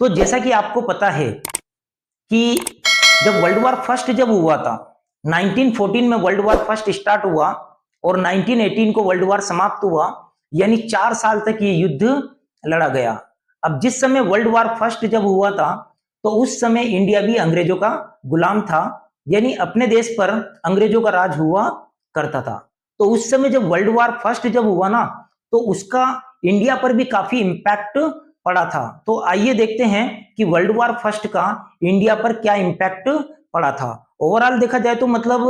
तो जैसा कि आपको पता है कि जब वर्ल्ड वॉर फर्स्ट जब हुआ था 1914 में वर्ल्ड वॉर फर्स्ट स्टार्ट हुआ और 1918 को वर्ल्ड वॉर समाप्त हुआ, यानी 4 साल तक ये युद्ध लड़ा गया। अब जिस समय वर्ल्ड वॉर फर्स्ट जब हुआ था तो उस समय इंडिया भी अंग्रेजों का गुलाम था, यानी अपने देश पर अंग्रेजों का राज हुआ करता था। तो उस समय जब वर्ल्ड वॉर फर्स्ट जब हुआ ना तो उसका इंडिया पर भी काफी इंपैक्ट पड़ा था। तो आइए देखते हैं कि वर्ल्ड वॉर फर्स्ट का इंडिया पर क्या इंपैक्ट पड़ा था। ओवरऑल देखा जाए तो मतलब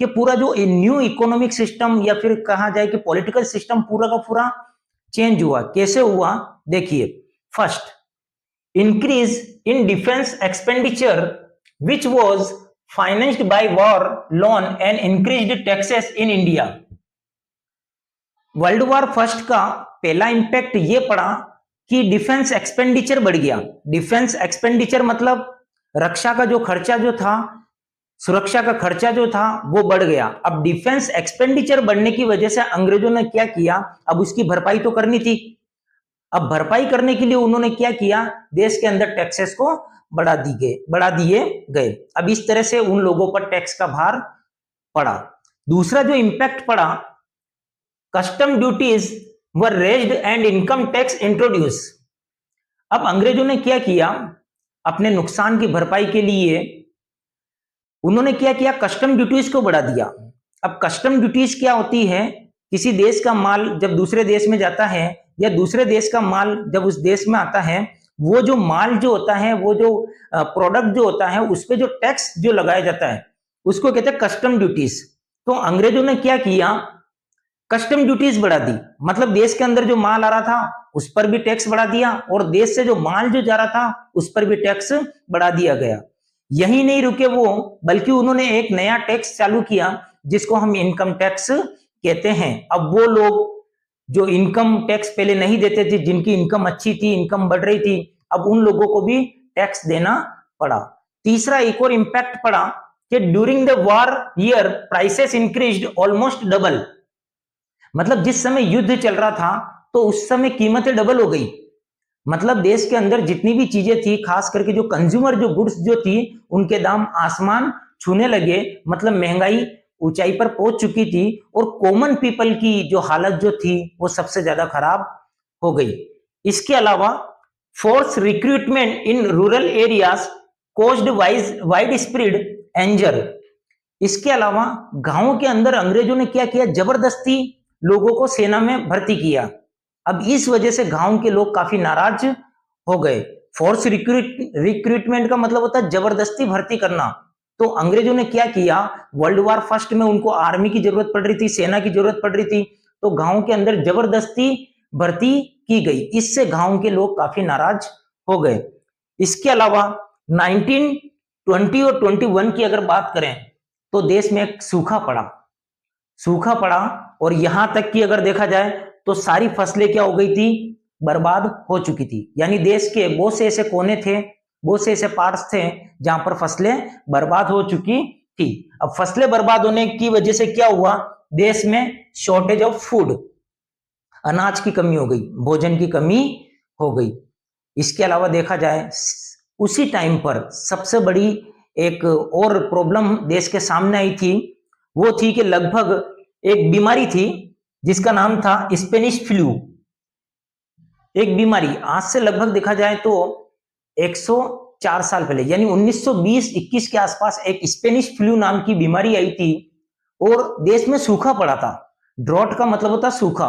कि पूरा जो न्यू इकोनॉमिक सिस्टम या फिर कहा जाए कि पॉलिटिकल सिस्टम पूरा का पूरा चेंज हुआ। कैसे हुआ देखिए। First, increase in defense expenditure which was financed by war loan and increased taxes in India। World war first का पहला इंपैक्ट ये पड़ा कि डिफेंस एक्सपेंडिचर बढ़ गया। डिफेंस एक्सपेंडिचर मतलब रक्षा का जो खर्चा जो था, सुरक्षा का खर्चा जो था वो बढ़ गया। अब डिफेंस एक्सपेंडिचर बढ़ने की वजह से अंग्रेजों ने क्या किया, अब उसकी भरपाई तो करनी थी। अब भरपाई करने के लिए उन्होंने क्या किया, देश के अंदर टैक्सेस को बढ़ा दिए गए। अब इस तरह से उन लोगों पर टैक्स का भार पड़ा। दूसरा जो इंपैक्ट पड़ा, custom duties were raised and income tax introduce. अब अंग्रेजों ने क्या किया, अपने नुकसान की भरपाई के लिए उन्होंने क्या किया, कस्टम ड्यूटीज को बढ़ा दिया। अब कस्टम ड्यूटीज क्या होती है, किसी देश का माल जब दूसरे देश में जाता है या दूसरे देश का माल जब उस देश में आता है, वो जो माल जो होता है, वो जो प्रोडक्ट जो होता है, उस पर जो टैक्स जो लगाया जाता है उसको कहते हैं कस्टम ड्यूटीज। तो अंग्रेजों ने क्या किया, कस्टम ड्यूटीज बढ़ा दी। मतलब देश के अंदर जो माल आ रहा था उस पर भी टैक्स बढ़ा दिया और देश से जो माल जो जा रहा था उस पर भी टैक्स बढ़ा दिया गया। यही नहीं रुके वो, बल्कि उन्होंने एक नया टैक्स चालू किया जिसको हम इनकम टैक्स कहते हैं। अब वो लोग जो इनकम टैक्स पहले नहीं देते थे, जिनकी इनकम अच्छी थी, इनकम बढ़ रही थी, अब उन लोगों को भी टैक्स देना पड़ा। तीसरा एक और इंपैक्ट पड़ा कि during the war year prices increased almost double. मतलब जिस समय युद्ध चल रहा था तो उस समय कीमतें डबल हो गई। मतलब देश के अंदर जितनी भी चीजें थी, खास करके जो कंज्यूमर जो गुड्स जो थी, उनके दाम आसमान छूने लगे। मतलब महंगाई ऊंचाई पर पहुंच चुकी थी और कॉमन पीपल की जो हालत जो थी वो सबसे ज्यादा खराब हो गई। इसके अलावा force recruitment in rural areas caused widespread anger. इसके अलावा गांवों के अंदर अंग्रेजों ने क्या किया, जबरदस्ती लोगों को सेना में भर्ती किया। अब इस वजह से गांव के लोग काफी नाराज हो गए। फोर्स रिक्रूटमेंट का मतलब होता है जबरदस्ती भर्ती करना। तो अंग्रेजों ने क्या किया, वर्ल्ड वॉर फर्स्ट में उनको आर्मी की जरूरत पड़ रही थी, सेना की जरूरत पड़ रही थी, तो गांव के अंदर जबरदस्ती भर्ती की गई। इससे गांव के लोग काफी नाराज हो गए। इसके अलावा 1920 और 21 की अगर बात करें तो देश में एक सूखा पड़ा और यहां तक कि अगर देखा जाए तो सारी फसलें क्या हो गई थी, बर्बाद हो चुकी थी। यानी देश के बहुत से ऐसे कोने थे, बहुत से ऐसे पार्ट्स थे जहां पर फसलें बर्बाद हो चुकी थी। अब फसलें बर्बाद होने की वजह से क्या हुआ, देश में शॉर्टेज ऑफ फूड, अनाज की कमी हो गई, भोजन की कमी हो गई। इसके अलावा देखा जाए उसी टाइम पर सबसे बड़ी एक और प्रॉब्लम देश के सामने आई थी, वो थी कि लगभग एक बीमारी थी जिसका नाम था स्पेनिश फ्लू। एक बीमारी आज से लगभग देखा जाए तो 104 साल पहले यानी 1920-21 के आसपास एक स्पेनिश फ्लू नाम की बीमारी आई थी और देश में सूखा पड़ा था। ड्रॉट का मतलब होता सूखा,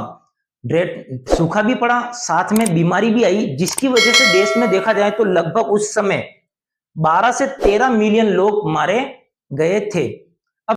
सूखा भी पड़ा, साथ में बीमारी भी आई, जिसकी वजह से देश में देखा जाए तो लगभग उस समय 12 से 13 मिलियन लोग मारे गए थे।